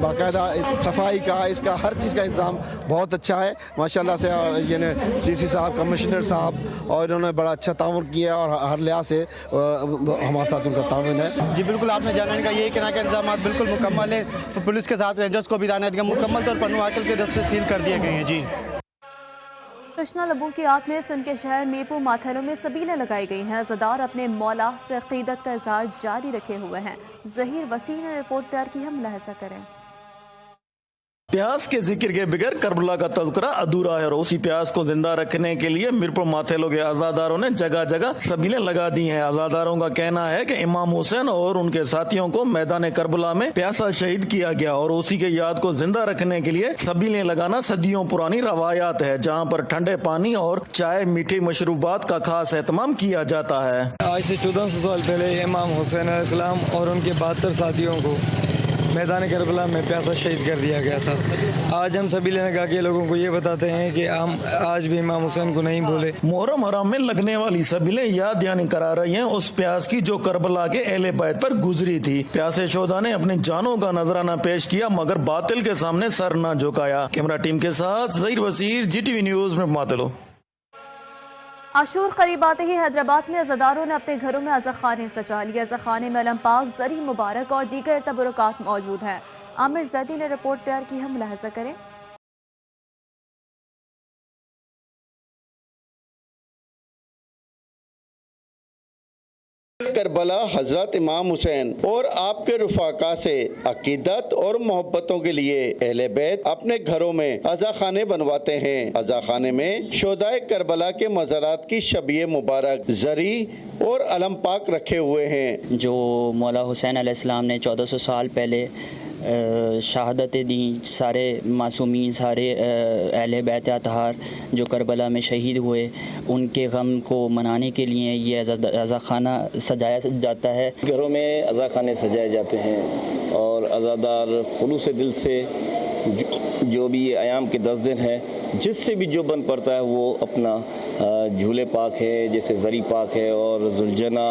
باقاعدہ صفائی کا اس کا ہر چیز کا انتظام بہت اچھا ہے ماشاءاللہ سے. یعنی ڈی سی صاحب, کمشنر صاحب اور انہوں نے بڑا اچھا تعاون کیا اور ہر لحاظ سے ہمارے ساتھ ان کا تعاون ہے. جی بالکل, آپ نے جاننے کا یہ کہنا کہ انتظامات بالکل مکمل ہیں. پولیس کے ساتھ رینجرز کو بھی ہدایت دیا, مکمل طور پر پنو آکل کے دستے سیل کر دیے گئے ہیں. جی تشنا لبوں کی آت میں سندھ کے شہر میرپور ماتھیلوں میں سبیلیں لگائی گئی ہیں. عزادار اپنے مولا سے عقیدت کا اظہار جاری رکھے ہوئے ہیں. ظہیر وسیع نے رپورٹ تیار کی ہے, ملاحظہ کریں. پیاس کے ذکر کے بغیر کربلا کا تذکرہ ادھورا ہے اور اسی پیاس کو زندہ رکھنے کے لیے میرپور ماتھیلوں کے عزاداروں نے جگہ جگہ سبیلیں لگا دی ہیں. عزاداروں کا کہنا ہے کہ امام حسین اور ان کے ساتھیوں کو میدان کربلا میں پیاسا شہید کیا گیا اور اسی کے یاد کو زندہ رکھنے کے لیے سبیلیں لگانا صدیوں پرانی روایات ہے, جہاں پر ٹھنڈے پانی اور چائے میٹھی مشروبات کا خاص اہتمام کیا جاتا ہے. آج سے 1400 سال پہلے امام حسین علیہ السلام اور ان کے 72 ساتھیوں کو میدان کربلا میں پیاسا شہید کر دیا گیا تھا. آج ہم سبیلیں لگا کے لوگوں کو یہ بتاتے ہیں کہ ہم آج بھی امام حسین کو نہیں بھولے. محرم حرام میں لگنے والی سبیلیں یاد دہانی کرا رہی ہیں اس پیاس کی جو کربلا کے اہل بیت پر گزری تھی. پیاسے شہداء نے اپنی جانوں کا نذرانہ پیش کیا مگر باطل کے سامنے سر نہ جھکایا. کیمرہ ٹیم کے ساتھ ظہیر وسیع, جی ٹی وی نیوز میں ماتلو. عاشور قریب آتے ہی حیدرآباد میں عزاداروں نے اپنے گھروں میں عزاخانے سجا لیے. عزاخانے میں علم پاک, زری مبارک اور دیگر تبرکات موجود ہیں. عامر زیدی نے رپورٹ تیار کی ہے, ملاحظہ کریں. کربلا حضرت امام حسین اور آپ کے رفقا سے عقیدت اور محبتوں کے لیے اہل بیت اپنے گھروں میں عزاخانے بنواتے ہیں. عزاخانے میں شہدائے کربلا کے مزارات کی شبیہ مبارک, زری اور علم پاک رکھے ہوئے ہیں. جو مولا حسین علیہ السلام نے 1400 سال پہلے شہادتیں دیں, سارے معصومین, سارے اہل بیت اطہار جو کربلا میں شہید ہوئے, ان کے غم کو منانے کے لیے یہ عزاخانہ سجایا جاتا ہے. گھروں میں عزاخانے سجائے جاتے ہیں اور عزادار خلوص دل سے جو بھی ایام کے 10 دن ہیں, جس سے بھی جو بن پڑتا ہے وہ اپنا جھولے پاک ہے, جیسے زری پاک ہے اور زلجنا,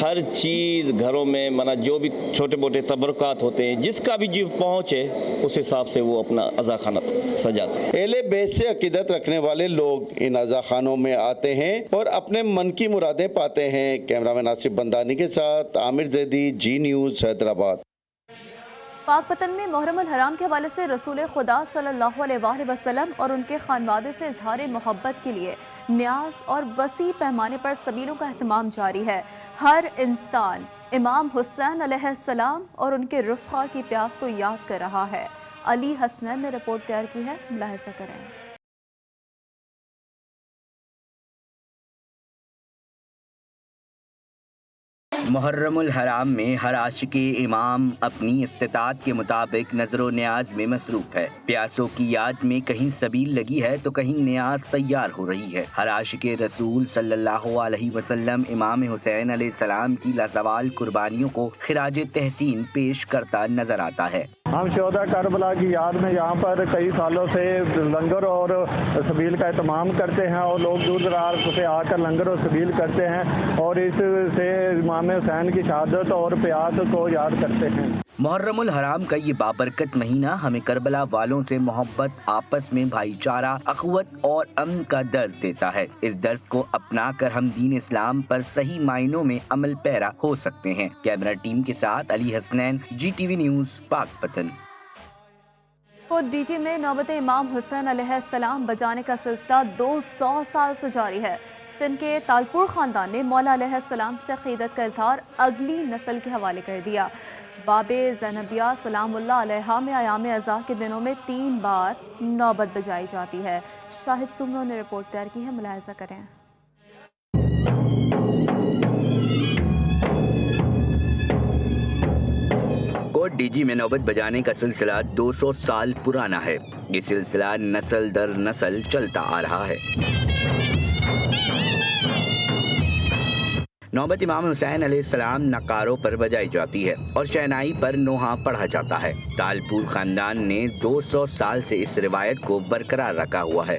ہر چیز گھروں میں جو بھی چھوٹے موٹے تبرکات ہوتے ہیں, جس کا بھی جو پہنچے اس حساب سے وہ اپنا عزاخانہ سجاتے ہیں. اہل بیت سے عقیدت رکھنے والے لوگ ان عزاخانوں میں آتے ہیں اور اپنے من کی مرادیں پاتے ہیں. کیمرہ مین آصف بندانی کے ساتھ عامر زیدی, جی نیوز, حیدرآباد. پاک پتن میں محرم الحرام کے حوالے سے رسول خدا صلی اللہ علیہ وآلہ وسلم اور ان کے خانوادے سے اظہار محبت کے لیے نیاز اور وسیع پیمانے پر سبیلوں کا اہتمام جاری ہے. ہر انسان امام حسین علیہ السلام اور ان کے رفقا کی پیاس کو یاد کر رہا ہے. علی حسنین نے رپورٹ تیار کی ہے, ملاحظہ کریں. محرم الحرام میں ہر عاشق امام اپنی استطاعت کے مطابق نظر و نیاز میں مصروف ہے. پیاسوں کی یاد میں کہیں سبیل لگی ہے تو کہیں نیاز تیار ہو رہی ہے. ہر عاشق رسول صلی اللہ علیہ وسلم امام حسین علیہ السلام کی لازوال قربانیوں کو خراج تحسین پیش کرتا نظر آتا ہے. ہم شہداء کربلا کی یاد میں یہاں پر کئی سالوں سے لنگر اور سبیل کا اہتمام کرتے ہیں اور لوگ دور دراز سے آ کر لنگر اور سبیل کرتے ہیں اور اس سے امام حسین کی شہادت اور پیاس کو یاد کرتے ہیں. محرم الحرام کا یہ بابرکت مہینہ ہمیں کربلا والوں سے محبت, آپس میں بھائی چارہ, اخوت اور امن کا درس دیتا ہے. اس درس کو اپنا کر ہم دین اسلام پر صحیح معنوں میں عمل پیرا ہو سکتے ہیں. کیمرہ ٹیم کے ساتھ Ali Hasnain, G T V news, Pak Pattan. خود ڈی جی میں نوبت امام حسین علیہ السلام بجانے کا سلسلہ 200 سال سے جاری ہے. سندھ کے تالپور خاندان نے مولا علیہ السلام سے عقیدت کا اظہار اگلی نسل کے حوالے کر دیا. باب زینبیہ سلام اللہ علیہا میں ایام عزا کے دنوں میں 3 بار نوبت بجائی جاتی ہے. شاہد سمرو نے رپورٹ تیار کی ہے, ملاحظہ کریں. کوٹ ڈی جی میں نوبت بجانے کا سلسلہ 200 سال پرانا ہے. یہ سلسلہ نسل در نسل چلتا آ رہا ہے. نوبت امام حسین علیہ السلام نقاروں پر بجائی جاتی ہے اور شہنائی پر نوحہ پڑھا جاتا ہے. تالپور خاندان نے 200 سال سے اس روایت کو برقرار رکھا ہوا ہے.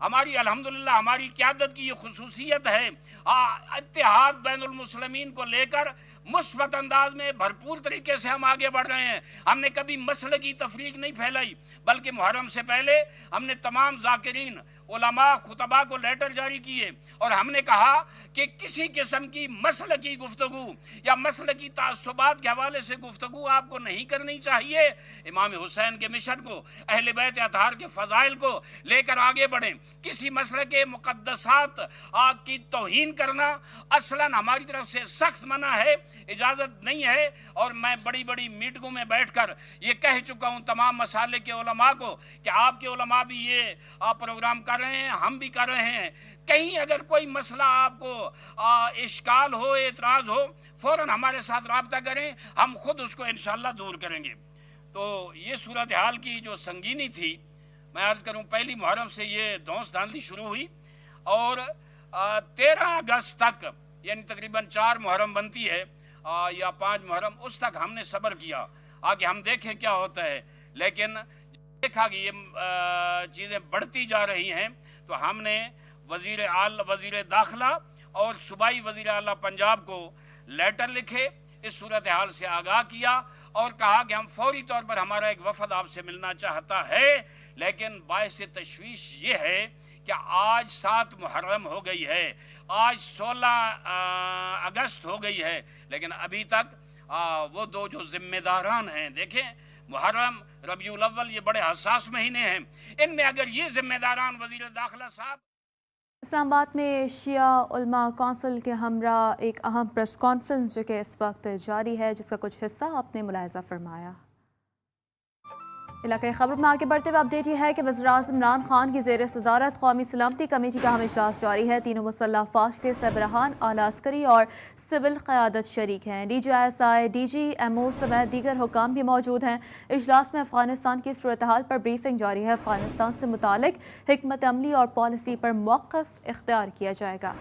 ہماری الحمدللہ ہماری قیادت کی یہ خصوصیت ہے، اتحاد بین المسلمین کو لے کر مثبت انداز میں بھرپور طریقے سے ہم آگے بڑھ رہے ہیں۔ ہم نے کبھی مسلکی تفریق نہیں پھیلائی، بلکہ محرم سے پہلے ہم نے تمام ذاکرین علماء خطباء کو لیٹر جاری کیے اور ہم نے کہا کہ کسی قسم کی مسلکی گفتگو یا مسلکی تعصبات کے حوالے سے گفتگو آپ کو نہیں کرنی چاہیے۔ امام حسین کے مشن کو، اہل بیت اطہار کے فضائل کو لے کر آگے بڑھیں۔ کسی مسلک کے مقدسات کی توہین کرنا اصلاً ہماری طرف سے سخت منع ہے، اجازت نہیں ہے، اور میں بڑی بڑی میٹنگوں میں بیٹھ کر یہ کہہ چکا ہوں تمام مسالک کے علماء کو کہ آپ کے علماء بھی یہ پروگرام کر رہے ہیں، ہم بھی کر رہے ہیں۔ کہیں اگر کوئی مسئلہ آپ کو اشکال ہو، اعتراض ہو، فوراً ہمارے ساتھ رابطہ کریں، ہم خود اس کو انشاءاللہ دور کریں گے۔ تو یہ صورتحال کی جو سنگینی تھی، میں عرض کروں پہلی محرم سے یہ دھونس دھاندلی شروع ہوئی اور 13 اگست تک، یعنی تقریباً 4 محرم بنتی ہے یا 5 محرم، اس تک ہم نے صبر کیا آگے ہم دیکھیں کیا ہوتا ہے۔ لیکن دیکھا کہ یہ چیزیں بڑھتی جا رہی ہیں تو ہم نے وزیر داخلہ اور صوبائی وزیر اعلیٰ پنجاب کو لیٹر لکھے، اس صورتحال سے آگاہ کیا اور کہا کہ ہم فوری طور پر ہمارا ایک وفد آپ سے ملنا چاہتا ہے، لیکن باعث تشویش یہ ہے کہ آج 7 محرم ہو گئی ہے، آج 16 اگست ہو گئی ہے، لیکن ابھی تک وہ دو جو ذمہ داران ہیں، دیکھیں محرم، ربیع الاول، یہ بڑے حساس مہینے ہیں، ان میں اگر یہ ذمہ داران وزیر داخلہ صاحب۔ اسلام آباد میں شیعہ علماء کونسل کے ہمراہ ایک اہم پریس کانفرنس جو کہ اس وقت جاری ہے، جس کا کچھ حصہ آپ نے ملاحظہ فرمایا۔ علاقائی خبر میں آگے بڑھتے ہوئے اپڈیٹ یہ ہے کہ وزیراعظم عمران خان کی زیر صدارت قومی سلامتی کمیٹی کا اہم اجلاس جاری ہے۔ تینوں مسلح افواج کے سربراہان، اعلیٰ عسکری اور سول قیادت شریک ہیں۔ D G S I, D G M O سمیت دیگر حکام بھی موجود ہیں۔ اجلاس میں افغانستان کی صورتحال پر بریفنگ جاری ہے۔ افغانستان سے متعلق حکمت عملی اور پالیسی پر موقف اختیار کیا جائے گا۔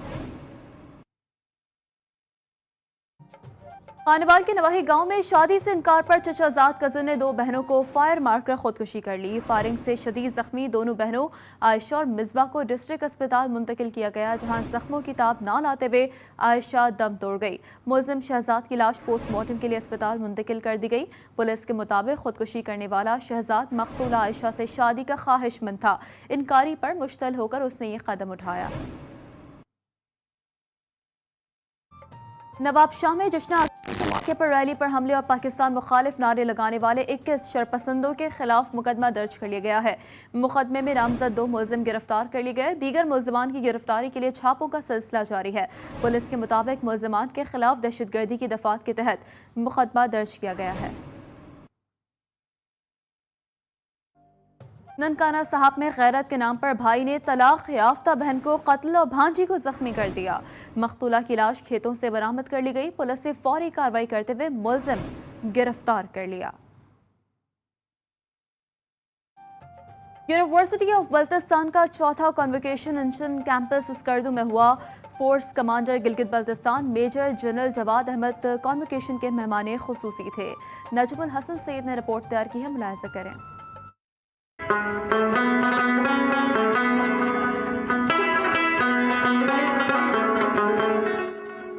خانوال کے نواحی گاؤں میں شادی سے انکار پر چچا زاد کزن نے 2 بہنوں کو فائر مار کر خودکشی کر لی۔ فائرنگ سے شدید زخمی دونوں بہنوں عائشہ اور مصباح کو ڈسٹرکٹ اسپتال منتقل کیا گیا، جہاں زخموں کی تاب نہ لاتے ہوئے عائشہ دم توڑ گئی۔ ملزم شہزاد کی لاش پوسٹ مارٹم کے لیے اسپتال منتقل کر دی گئی۔ پولیس کے مطابق خودکشی کرنے والا شہزاد مقتولہ عائشہ سے شادی کا خواہش مند تھا۔ انکاری پر مشتعل ہو کر اس نے یہ قدم اٹھایا۔ نواب شاہ میں جشن موقع پر ریلی پر حملے اور پاکستان مخالف نعرے لگانے والے 21 شرپسندوں کے خلاف مقدمہ درج کر لیا گیا ہے۔ مقدمے میں نامزد 2 ملزم گرفتار کر لیے گئے۔ دیگر ملزمان کی گرفتاری کے لیے چھاپوں کا سلسلہ جاری ہے۔ پولیس کے مطابق ملزمان کے خلاف دہشت گردی کی دفعات کے تحت مقدمہ درج کیا گیا ہے۔ ننکانہ صاحب میں غیرت کے نام پر بھائی نے طلاق یافتہ بہن کو قتل اور بھانجی کو زخمی کر دیا۔ مقتولہ کی لاش کھیتوں سے برآمد کر لی گئی۔ پولیس نے فوری کارروائی کرتے ہوئے ملزم گرفتار کر لیا۔ یونیورسٹی آف بلتستان کا 4تھا کنووکیشن انشن کیمپس اسکردو میں ہوا۔ Force commander Gilgit Baltistan major general Jawad Ahmed convocation کے مہمان خصوصی تھے۔ نجم الحسن سید نے رپورٹ تیار کی ہے، ملاحظہ کریں۔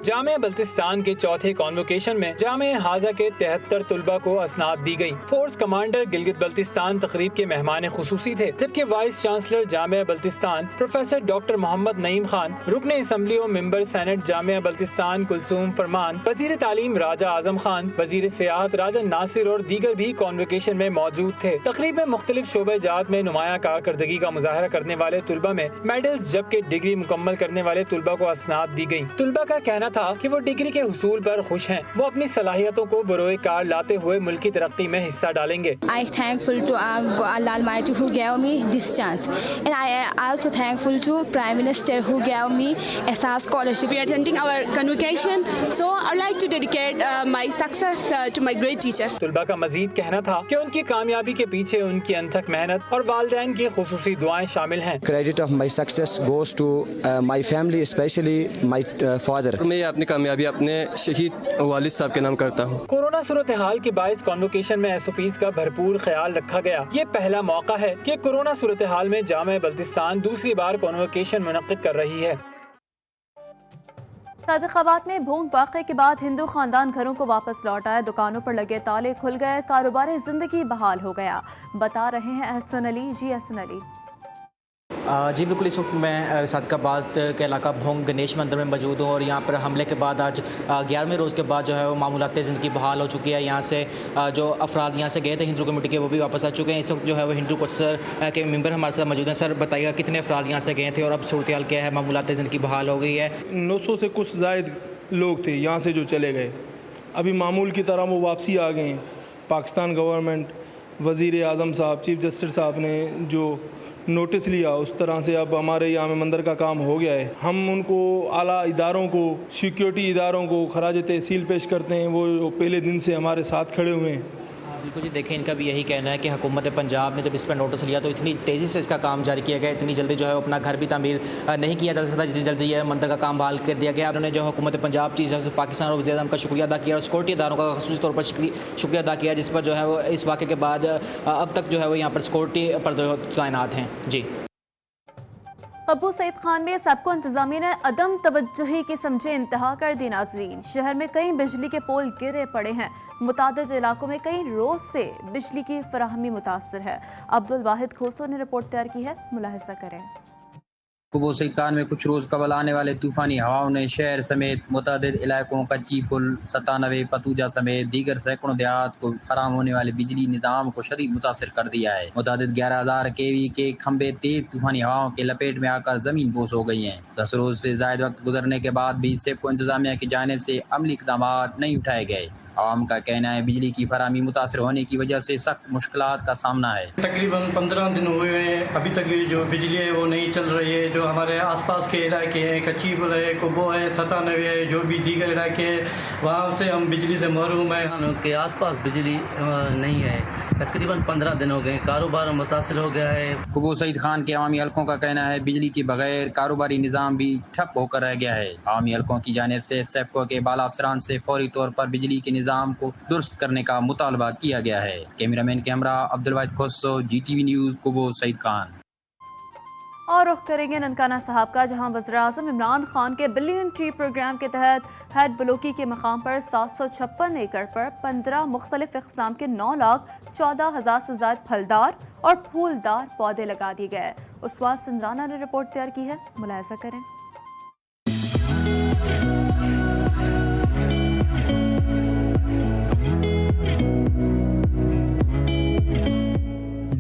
جامعہ بلتستان کے 4تھے کانووکیشن میں جامعہ حاضہ کے 73 طلبہ کو اسناد دی گئی۔ فورس کمانڈر گلگت بلتستان تقریب کے مہمان خصوصی تھے، جبکہ وائس چانسلر جامعہ بلتستان پروفیسر ڈاکٹر محمد نعیم خان، رکن اسمبلی و ممبر سینٹ جامعہ بلتستان کلثوم فرمان، وزیر تعلیم راجہ اعظم خان، وزیر سیاحت راجہ ناصر اور دیگر بھی کانووکیشن میں موجود تھے۔ تقریب میں مختلف شعبہ جات میں نمایاں کارکردگی کا مظاہرہ کرنے والے طلبہ میں میڈلز، جبکہ ڈگری مکمل کرنے والے طلبہ کو اسناد دی گئی۔ طلبہ کا کہنا تھا کہ وہ ڈگری کے حصول پر خوش ہیں۔ وہ اپنی صلاحیتوں کو بروئے کار لاتے ہوئے ملکی ترقی میں حصہ ڈالیں گے۔ I thankful to Allah Almighty who gave me this chance, and I also thankful to Prime Minister who gave me Ehsaas scholarship. We are attending our convocation, so I would like to dedicate my success to my great teachers. طلبہ کا مزید کہنا تھا کہ ان کی کامیابی کے پیچھے ان کی انتھک محنت اور والدین کی خصوصی دعائیں شامل ہیں۔ Credit of my success goes to my family, especially my father. میں یہ اپنی کامیابی اپنے شہید والد صاحب کے نام کرتا ہوں۔ کورونا صورتحال کے باعث کانوکیشن میں SOPs کا بھرپور خیال رکھا گیا۔ یہ پہلا موقع ہے کہ کورونا صورتحال میں جامعہ بلتستان دوسری بار کانوکیشن منعقد کر رہی ہے۔ انتخابات میں بھونگ واقعے کے بعد ہندو خاندان گھروں کو واپس لوٹ آئے، دکانوں پر لگے تالے کھل گئے، کاروبار زندگی بحال ہو گیا، بتا رہے ہیں احسن علی۔ جی احسن علی۔ جی بالکل، اس وقت میں صادقآباد کے علاقہ بھونگ گنیش مندر میں موجود ہوں اور یہاں پر حملے کے بعد آج 11ویں روز کے بعد جو ہے وہ معمولات زندگی بحال ہو چکی ہے۔ یہاں سے جو افراد یہاں سے گئے تھے ہندو کمیٹی کے وہ بھی واپس آ چکے ہیں۔ اس وقت جو ہے وہ ہندو کوچر کے ممبر ہمارے ساتھ موجود ہیں۔ سر بتائیے گا کتنے افراد یہاں سے گئے تھے اور اب صورتحال کیا ہے؟ معمولات زندگی بحال ہو گئی ہے؟ 900 سے کچھ زائد لوگ تھے یہاں سے جو چلے گئے، ابھی معمول کی طرح وہ واپسی آ گئے ہیں۔ پاکستان گورنمنٹ، وزیر اعظم صاحب، چیف جسٹس صاحب نے جو نوٹس لیا اس طرح سے اب ہمارے یہاں میں مندر کا کام ہو گیا ہے۔ ہم ان کو اعلیٰ اداروں کو، سیکیورٹی اداروں کو خراج تحسین پیش کرتے ہیں، وہ پہلے دن سے ہمارے ساتھ کھڑے ہوئے ہیں۔ بالکل جی، دیکھیں ان کا بھی یہی کہنا ہے کہ حکومت پنجاب نے جب اس پر نوٹس لیا تو اتنی تیزی سے اس کا کام جاری کیا گیا، اتنی جلدی جو ہے اپنا گھر بھی تعمیر نہیں کیا جا سکتا، جتنی جلدی یہ مندر کا کام بحال کر دیا گیا۔ انہوں نے جو حکومت پنجاب چیف جسٹس پاکستان اور وزیر اعظم کا شکریہ ادا کیا اور سیکورٹی اداروں کا خصوصی طور پر شکریہ ادا کیا، جس پر جو ہے وہ اس واقعے کے بعد اب تک جو ہے وہ یہاں پر سیکورٹی پر جو تعینات ہیں۔ جی ابو سعید خان میں سب کو انتظامیہ نے عدم توجہی کی سمجھے انتہا کر دی۔ ناظرین، شہر میں کئی بجلی کے پول گرے پڑے ہیں، متعدد علاقوں میں کئی روز سے بجلی کی فراہمی متاثر ہے۔ عبدالواحد کھوسو نے رپورٹ تیار کی ہے، ملاحظہ کریں۔ ابو سعید خان میں کچھ روز قبل آنے والے طوفانی ہواؤں نے شہر سمیت متعدد علاقوں کچی پل، 97 پتوجا سمیت دیگر سینکڑوں دیہات کو فراہم ہونے والے بجلی نظام کو شدید متاثر کر دیا ہے۔ متعدد 11,000 kV کے کھمبے تیز طوفانی ہواؤں کے لپیٹ میں آ کر زمین بوس ہو گئی ہیں۔ 10 روز سے زائد وقت گزرنے کے بعد بھی سیپکو انتظامیہ کی جانب سے عملی اقدامات نہیں اٹھائے گئے۔ عوام کا کہنا ہے بجلی کی فراہمی متاثر ہونے کی وجہ سے سخت مشکلات کا سامنا ہے۔ تقریباً 15 دن ہوئے ہیں، ابھی تک جو بجلی ہے وہ نہیں چل رہی ہے۔ جو ہمارے آس پاس کے علاقے ہیں، کچی پل ہے، کوبو ہے، 97 ہے، جو بھی دیگر علاقے ہیں وہاں سے ہم بجلی سے محروم ہیں۔ کے آس پاس بجلی نہیں ہے، تقریباً 15 دن ہو گئے، کاروبار متاثر ہو گیا ہے۔ ابو سعید خان کے عوامی حلقوں کا کہنا ہے بجلی کے بغیر کاروباری نظام بھی ٹھپ ہو کر رہ گیا ہے۔ عوامی حلقوں کی جانب سے سیپکو کے بالا افسران سے فوری طور پر بجلی کے نظام کو درست کرنے کا مطالبہ کیا گیا ہے۔ کیمرہ مین کے ہمراہ عبدالواحد کھوسو، GTV نیوز، ابو سعید خان۔ اور رخ کریں گے ننکانہ صاحب کا، جہاں وزیراعظم عمران خان کے بلین ٹری پروگرام کے تحت ہیڈ بلوکی کے مقام پر 756 ایکڑ پر 15 مختلف اقسام کے 9,14,000 سے زائد پھلدار اور پھولدار پودے لگا دیے گئے۔ عثمان سندرانہ نے رپورٹ تیار کی ہے، ملاحظہ کریں۔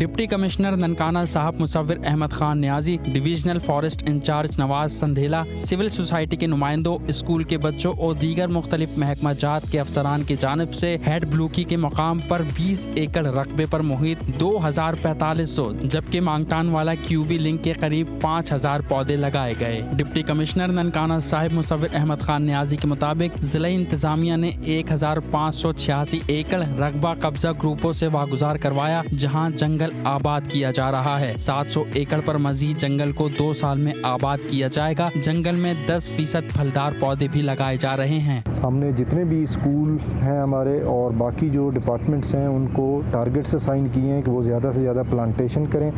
ڈپٹی کمشنر ننکانہ صاحب مصور احمد خان نیازی، ڈویژنل فارسٹ انچارج نواز سندھیلا، سول سوسائٹی کے نمائندوں، اسکول کے بچوں اور دیگر مختلف محکمہ جات کے افسران کی جانب سے ہیڈ بلوکی کے مقام پر 20 ایکڑ رقبے پر محیط 2,4500 جبکہ مانگٹان والا QB لنک کے قریب 5,000 پودے لگائے گئے۔ ڈپٹی کمشنر ننکانہ صاحب مصور احمد خان نیازی کے مطابق ضلعی انتظامیہ نے 1,586 ایکڑ رقبہ قبضہ گروپوں سے واگزار کروایا، جہاں جنگل آباد کیا جا رہا ہے۔ 700 ایکڑ پر مزید جنگل کو 2 سال میں آباد کیا جائے گا۔ جنگل میں 10% پھلدار پودے بھی لگائے جا رہے ہیں۔ ہم نے جتنے بھی اسکول ہیں ہمارے اور باقی جو ڈپارٹمنٹس ہیں ان کو ٹارگٹس اسائن کیے ہیں کہ وہ زیادہ سے زیادہ پلانٹیشن کریں۔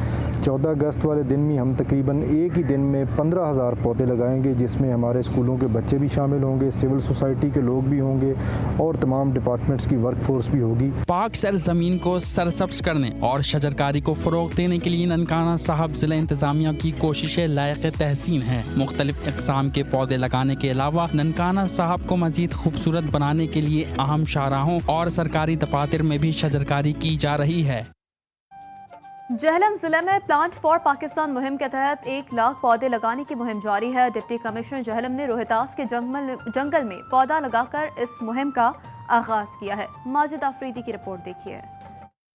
14 اگست والے دن میں ہم تقریباً ایک ہی دن میں 15,000 پودے لگائیں گے، جس میں ہمارے اسکولوں کے بچے بھی شامل ہوں گے، سول سوسائٹی کے لوگ بھی ہوں گے اور تمام ڈپارٹمنٹس کی ورک فورس بھی ہوگی۔ پاک سرزمین کو سرسبز کرنے اور شجرکاری کو فروغ دینے کے لیے ننکانہ صاحب ضلع انتظامیہ کی کوششیں لائق تحسین ہیں۔ مختلف اقسام کے پودے لگانے کے علاوہ ننکانہ صاحب کو مزید خوبصورت بنانے کے لیے اہم شاہراہوں اور سرکاری دفاتر میں بھی شجرکاری کی جا رہی ہے۔ جہلم ضلع میں پلانٹ فار پاکستان مہم کے تحت 1,00,000 پودے لگانے کی مہم جاری ہے۔ ڈپٹی کمشنر جہلم نے روہتاس کے جنگل میں پودا لگا کر اس مہم کا آغاز کیا ہے۔ ماجد آفریدی کی رپورٹ دیکھیے۔